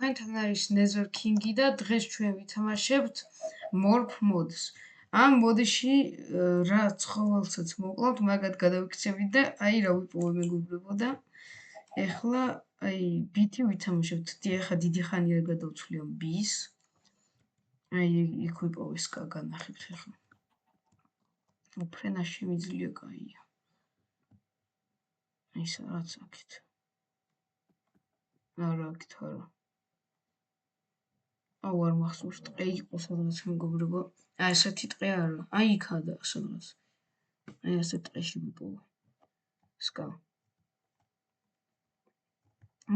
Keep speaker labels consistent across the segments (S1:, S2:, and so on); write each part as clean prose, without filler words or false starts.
S1: თქვენთან არის Nether King-ი და დღეს ჩვენ ვითამაშებთ Morph Mods. ამ მოდში რა ცხოველსაც მოკლავთ, მაგათ გადავიქცევით და აი რა ვიპოვე მეგობრებო და ეხლა აი ბიტი ვითამაშებთ. ეხლა დიდი ხანია გადავცვლი ამ ბის. აი იქ ვიპოვე სკაგა ნახებთ ეხლა. უფრენა შემიძლია კაია. ის რაც აქეთ. არა აქეთ არა. აუ არ მახსოვს ტყე იყო სადღაც მეგობრებო. აი ესეთი ტყე არა. აი იქა და სადღაც. აი ასე ტყეში ვიპოვე. სკა.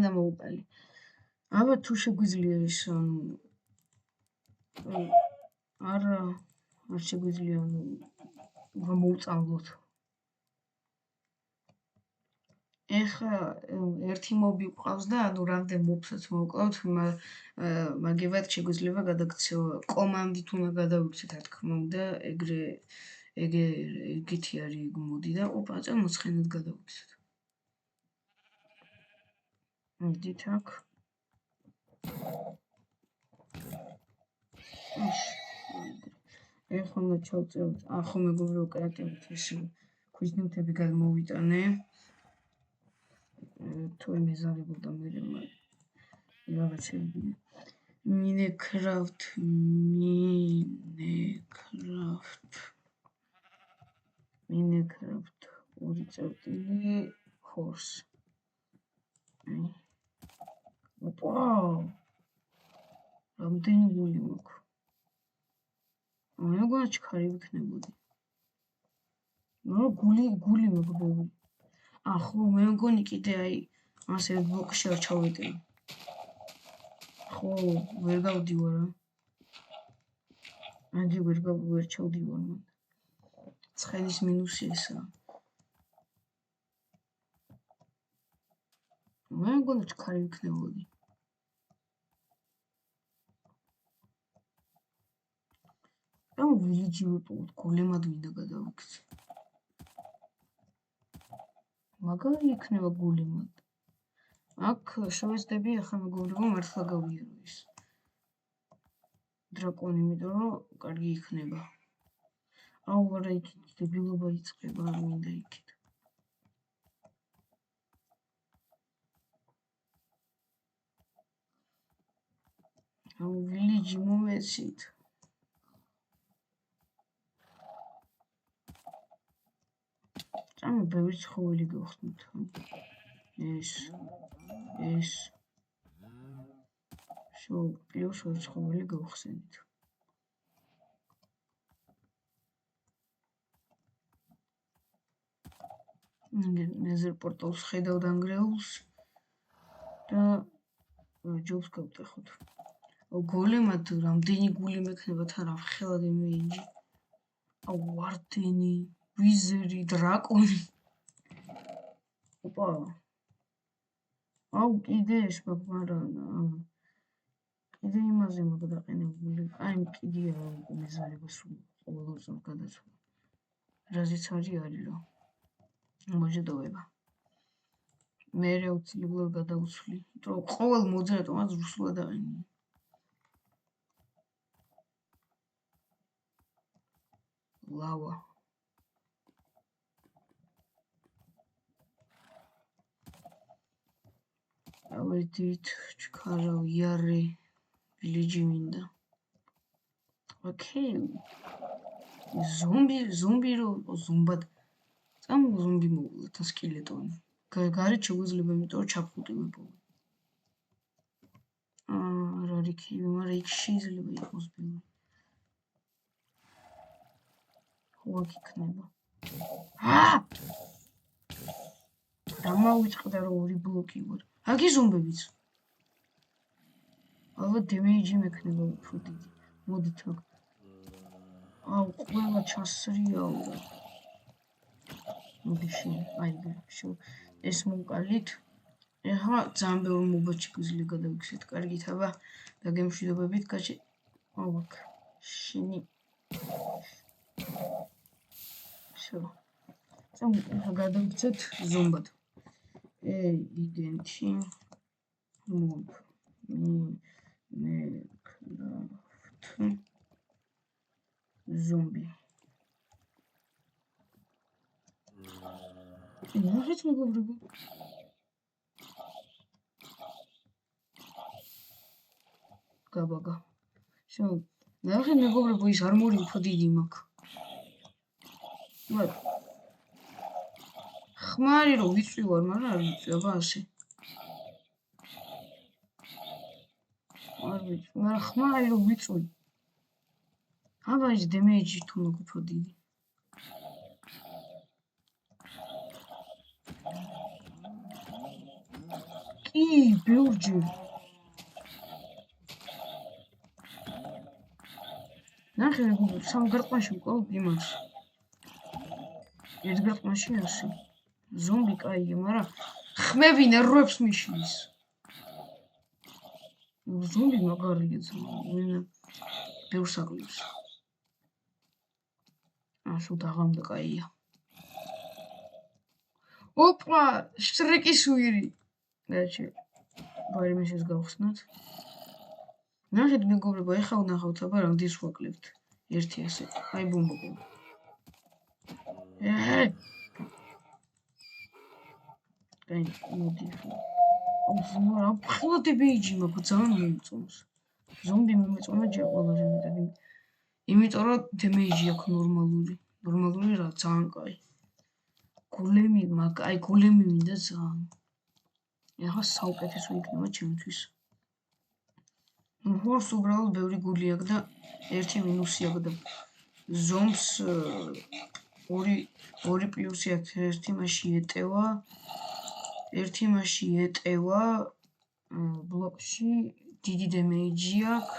S1: და მოუყალი. აბა თუ შეგვიძლია ის არა არ შეგვიძლია გამოუწამლოთ. ეხლა ერთი მობი გვყავს და რამდენ მობსაც მოვკლავთ, მაგევად შეგვიძლია გადაგცევა. კომანდით უნდა გადავიქცეთ რა თქმა უნდა, ეგეთი არის ეგ მოდი და ოპა წა მოცხენად გადავიქცეთ. მოდით აქ. ეხლა უნდა ჩავწეროთ. ახო მეგობრებო კრატებით ეს ქუჩნიუთები გადმოვიტანე. თუ მეზარებულ და მე რაღაცები Minecraft ორი წერტილი horse. ოპა რამდენი გული მაქვს. მეგონა ჩქარი ვიქნებოდი. გული მეგობრებო. ახო მე მგონი კიდე აი ასე ბლოკში არ ჩავეტევი. ხო ვერ გავდივარ რა. აგი ვერ ჩავდივარ მან. ცხენის მინუსი ესაა. მე მგონი ჩქარი ვიქნებოდი. ამ village ვიპოვოთ, გოლემად მინდა გადავიქცე. მაგარი იქნება გულიმად. აქ შევეცდები ახლა მეგობრებო მართლა გავიარო ის. დრაკონი, იმიტომ რომ კარგი იქნება. აუ არა იქით დებილობა იწყება, არ მინდა იქით. აუ village მომეცით. ამ ბევრი ცხოველი გავხსნით. ეს პლუს ორი ცხოველი გავხსენით. Nether portal-ს ხედავ დანგრეულს და ჯობს გავტეხოთ. გოლემად რამდენი გული მექნება თან ხელად ემეინჯი. აუ ვარდენი ვიზერი, დრაკონი. ოპა. აუ კიდე ეს მაგრამ კიდე იმაზე მოგდაყენებული. აი კიდეა მეზარება სულ ყოველდღე გადაცვლა. რაზეც არის რა. მოჯდოება. მე აუცილებლად გადავცვლი. იმიტომ რომ ყოველ მოძრაობას რუსულად აყენია. ლავა. ავედით ჩქარავ იარე village მინდა. ოკეი. ზომბი რო ზომბად. წამ ზომბი მოვლა თან სკილეტონი. გარეთ შეგვიძლია იმიტომ რომ ჩაფხუტი ვიპოვე. რა რიქი, მაგრამ იქ შეიძლება იყოს ბევრი. ხوك იქნება. რა მოვიწყდა რომ ორი ბლოკი ვარ. აგი ზომბებიც. ალბათ დემეიჯი მექნება უფრო დიდი. მოდით აქ. აუ ყველა ჩასრიაო. მოდი აი ეს მოვყალით. ეხლა ძალიან ბევრი მობაჩი გვიძლია გადავიქცეთ. კარგით აბა და გემშვიდობებით გაჩი. აუ აქ შენი So, გადავიქცეთ ზომბად. Identity mob Minecraft zombie. ნახეთ მეგობრებო. გაბაგა. შენ ნახეთ მეგობრებო, ის არმორი უფრო დიდი მაქვს. მაგრამ ხმარი რომ ვიწვი ვარ, მაგრამ არ ვიწვი, აბა ასე. მაგრამ ხმარი რომ ვიწვი. აბა ის დემეიჯი თუ მაქვს უფრო დიდი. კი, ბევრჯერ. ნახე მეგობრებო, სამ გარყმაში ვყავ იმას. ერთ გარყმაში ასე. ზომბი კაია, მაგრამ ხმები ნერვებს მიშლის. ზომბი მაგარია ძმა. ბევრს აკლებს. სულ დაღამდა კაია. ოპა, შტრიკის ვირი. დაჩი. ბარიმეს ეს გავხსნათ. ნახეთ მეგობრებო, ეხლა ვნახავთ, აბა რამდენს ვაკლებთ. ერთი ასე. აი ბომბა. აი, მოდი. რა ფხილოდი ბეიჯი მაქვს, ძალიან მომწონს. ზომბი მომეწონა ჯერ ყველაზე მეტად. იმიტომ რომ დემეიჯი აქვს ნორმალური რა, ძალიან კაი. გოლემი მაგ, აი გოლემი მინდა ძალიან. ეხლა საუკეთესო იქნება ჩემთვის. ჰორს უბრალოდ ბევრი გული აქვს და ერთი მინუსი აქვს და ზომბს ორი პლუსი აქვს, ერთი მასში ეტევა ბლოკში დიდი დემეიჯი აქვს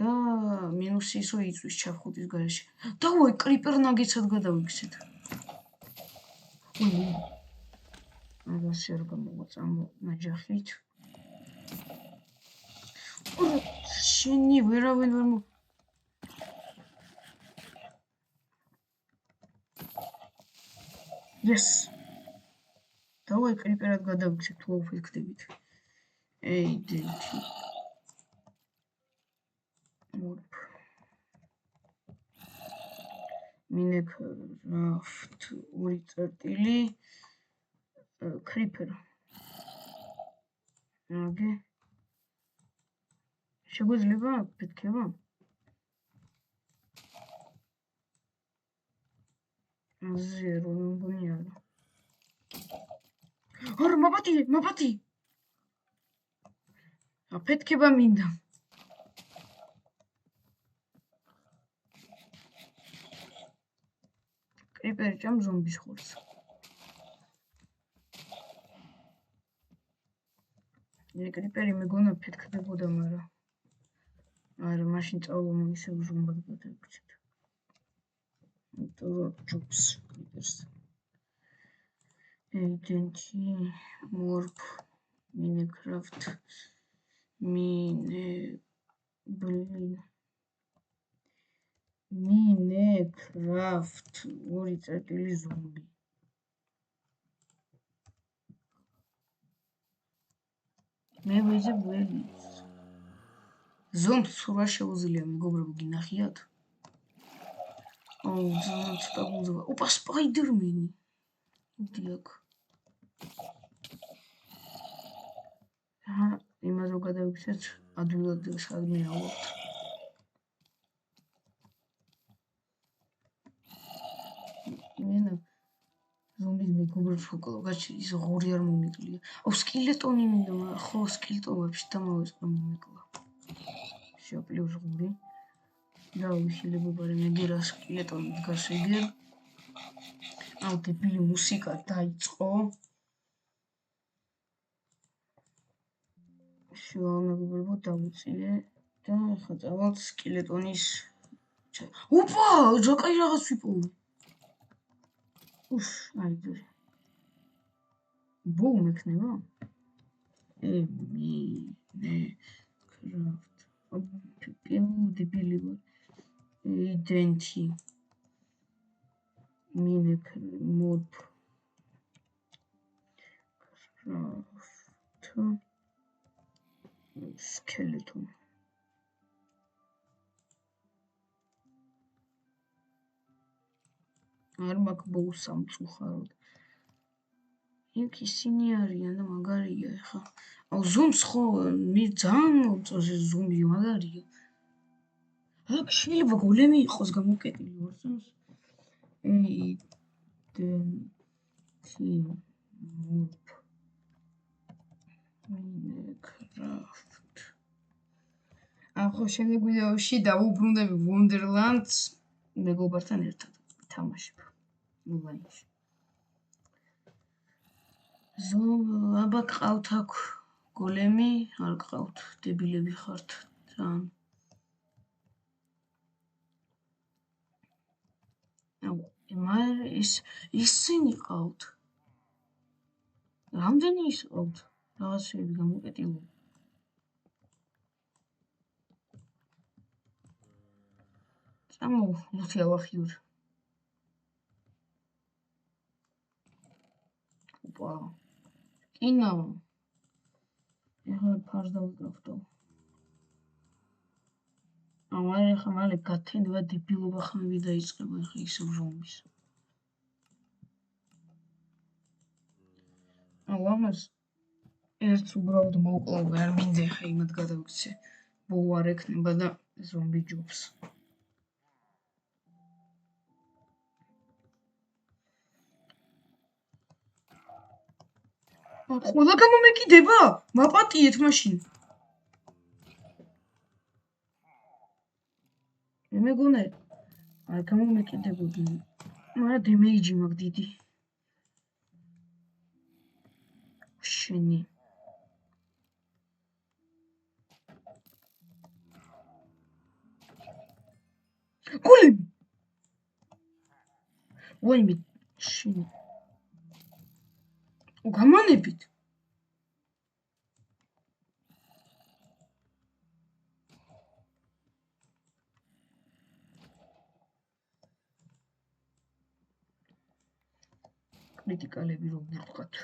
S1: და მინუსი ისო იწვის ჩაფხუტის გარეშე. დავაი კრიპერ ნაგეცად გადავიქცეთ. აგასერ გამოწამო ნაჯახით. შენი ვერავენ ვერ მო Yes. დავაი კრიპერად გადავიქცეთ თუ აუფეთქდებით. დენტი. Minecraft ორი წერტილი creeper. Okay. შეგვიძლია პეთქება? ზერო მგონი არა. არა, მაბათი. აფეთქება მინდა. კრიპერი ჭამ ზომბის ხორცს. კრიპერი მეგონა ფეთქდებოდა, მაგრამ არა, მაშინ წავლა ისე ზომბად გადავიქცეთ. იმიტომ რომ ჯობს კრიპერს. Denti morp Minecraft Minecraft ორი წერტილი ზომბი. მე ვეძებ ველის. ზომბს სულ შეუძლია მეგობრებო გინახიათ? ძალიან ცოტა გულდება. ოპა სპაიდერმენი. დიახ. იმას რო გადავიქცეთ, ადვილად სადმე ავობთ. მენა ზომბის მეგობრებს ვკვლავ, ის ღორი არ მომიკლია. სკილეტონი მინდა, მაგრამ ხო სკილეტონებში დამავიწყე მომიკლა. შეაპლიუს ღორი. და ვიხილებებარი მეგერა სკილეტონი დგას ეგერ. დებილი მუსიკა დაიწყო. მეგობრებო დავუწიე და ხა წავალთ სკილეტონის. ოპა, ჯაკაი რაღაც ვიპოვე. აი ძე. ბოუმ ექნება? Minecraft. დებილი ვარ. Denti. Minecraft. skeleton. არ მაქვს ბოუს სამწუხაროდ. იქ ისინი არიან და მაგარია ეხა. აუ ზუმს ხო ძალიან მოწონს ეს ზუმი მაგარია. აქ შეიძლება გოლემი იყოს გამოკეტილი ვარსამს. Minecraft. ახლა შემდეგ ვიდეოში დავუბრუნდები Wonderlands მეგობართან ერთად თამაშებ ონლაინში. აბა ყავთ აქ გოლემი, არ ყავთ, დებილები ხართ ძალიან. მაგრამ ისინი ყავთ. რამდენი ის ყავთ? რაღაცები გამოკეტილი. წამო, ლუთი ავახიურ. ოპა. ინა. ეხლა ფარს დავიკრაფტო. ახლა მალე გათენდება დებილობა ხმები დაიწყება ახლა ისევ ზომბის. ამას ერთს უბრალოდ მოვკლავ არ მინდა ხა იმად გადავიქცე. ბოუ არ ექნება და ზომბი ჯობს. ყველა გამომეკიდება? მაპატიეთ მაშინ. მეგონა არ გამომეკიდებოდი. მაგრამ დემეიჯი მაქვს დიდი. შენი გოლემი ვაიმე შენი გამანებით კრიტიკალები რო ვიყავთ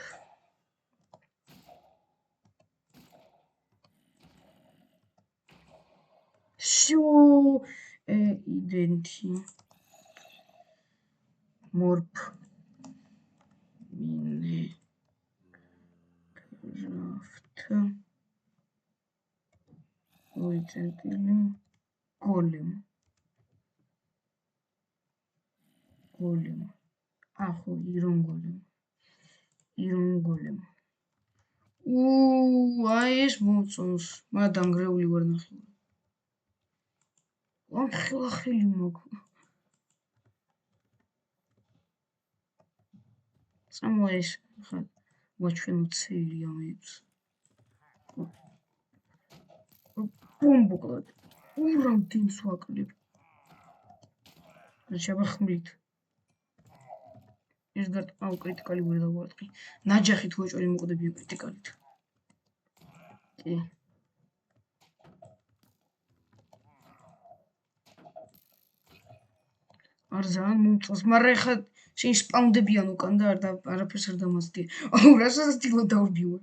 S1: Show identity morp Minecraft originally golem ახო iron golem აი ეს მოწონს მაგრამ დანგრეული ვარ ნახე ხელი მოგ წამოეს ხა ვაჩვენოთ სერია მეებს ბომბოკლად რამდენს ვაკლებ შევახმლით ეს აუ კრიტიკალი ვერ დავარტყი ნაჯახით ვეჭველი მოყდებიან კრიტიკალით კი არ ძალიან მომწონს მაგრამ ხა შენ სპაუნდებიან უკან და არაფერს არ დამასდი აუ რასაც დილო დავბივა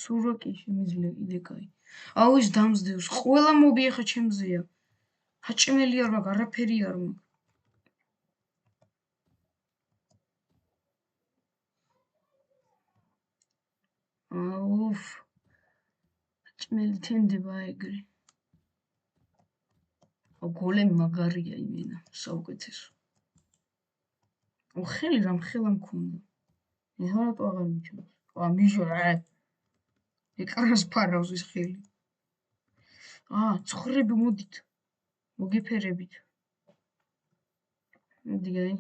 S1: სურაკი შემიძლია კიდე კაი აუ ის დამსდევს ყველა მობი ხა ჩემზეა ჰაჭმელი არ მაქვს არაფერი არ მაქვს აუ ჰაჭმელი თენდება ეგრე გოლემი მაგარია იმენა საუკეთესო ხელი რამ ხელა მქონდა ეხლა რატო აღარ მიჩნევს მიჟორა ეკარას ფარავს ის ხელი ცხრები მოდით მოგიფერებით მოდიაი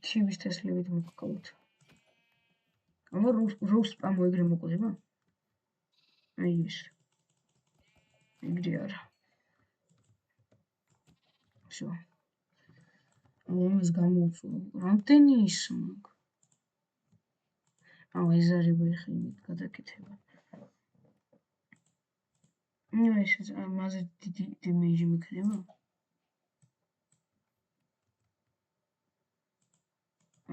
S1: თივის თესლებით მოგყავთ ანუ როს სპამო ეგრე მოყდება აი ეს ეგრე არა всё ამას გამოვწვა რამდენი ის მაგ ეზარება ხა იმით გადაკეთება ეს ამაზე დიდი დემეიჯი მიქნება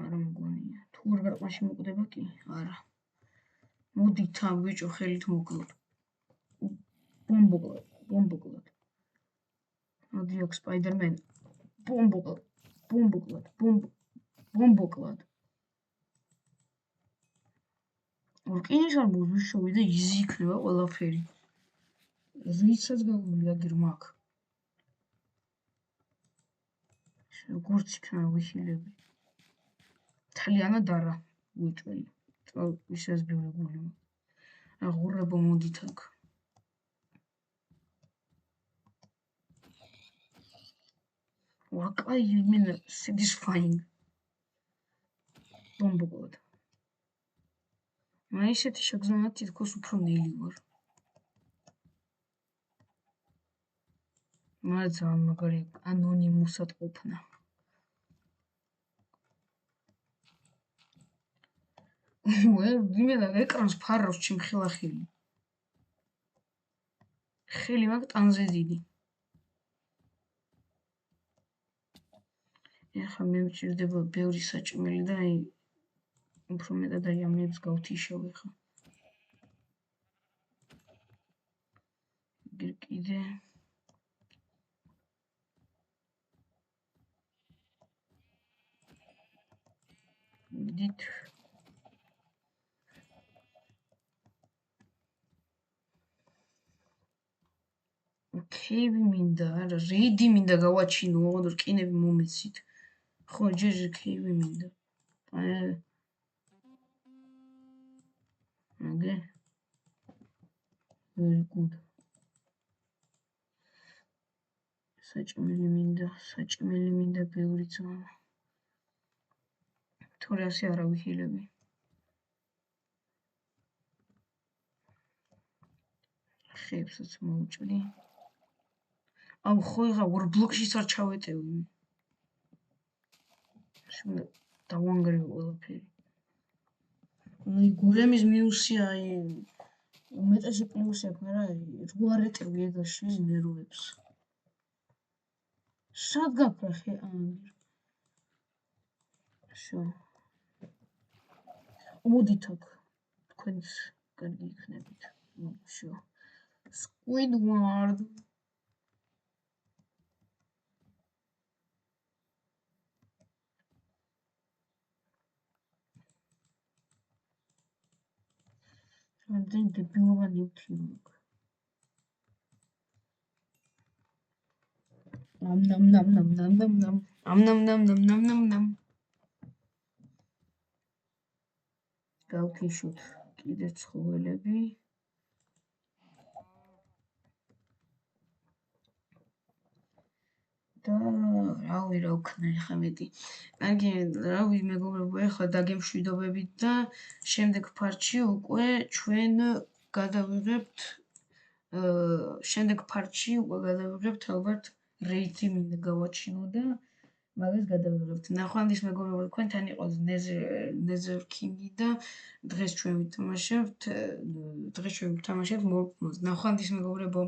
S1: არა მგონია თუ უარყმაში მოკვდება კი? არა. მოდით ამ ბიჭო ხელით მოკლოთ. ბომბოკლად. მოდი აქ სპაიდერმენ. ბომბოკლად. რკინის არბუზი შევიდა იზი იქნება ყველაფერი. რიცაც გაგვიძლია გირმაკ. როგორც იქნება ვიხილები. თალიანად არა უეჭველი. ისეს ბევრი გული. აღურებო მოდით აქ. Why you mean satisfying? Бомбоклад. მე ისეთი შეგზავნა თითქოს უფრო ნელი ვარ. მაგრამ ძალიან მაგარი ანონიმუსად ყოფნა. იმენა ეკრანს ფარავს ჩემ ხილახილი. ხელი მაგ ტანზე დიდი. ეხლა მე მჭირდება ბევრი საჭმელი და აი უფრო მეტად აი ამებს გავთიშავ ეხლა. კიდე დიდ კეივი მინდა, არა, რეიდი მინდა გავაჩინო, ოღონდ რკინები მომეცით. ხო, ჯერ კეივი მინდა. Okay. Very good. საჭმელი მინდა ბევრი ძმა. თორე ასე არა ვიხილები. ხეებსაც მოვჭრი. აუ ხო ეხა ვორბლოქშიც არ ჩავეტევი. შუა დავანგრევ ყველაფერი. აი გულემის მინუსია აი უმეტესი პლუსი აქვს, მაგრამ რო არ ეტევი ეგაში ნერვებს. სად გაფრახე შო. მოდით აქ თქვენს კარგი იქნებით. შო. Squidward. Then the blue one you think. Nam. გავქიშოთ კიდე ცხოველები. და რავი რა ვქნა ეხლა მეტი. კარგი, რავი მეგობრებო, ეხლა დაგემშვიდობებით და შემდეგ ფარტში უკვე ჩვენ გადავიღებთ ალბათ რეიტი მინდა გავაჩინო და მაგას გადავიღებთ. ნახვამდის მეგობრებო, თქვენთან იყო Nether King-ი და დღეს ჩვენ ვთამაშებთ Morph Mods. ნახვამდის მეგობრებო.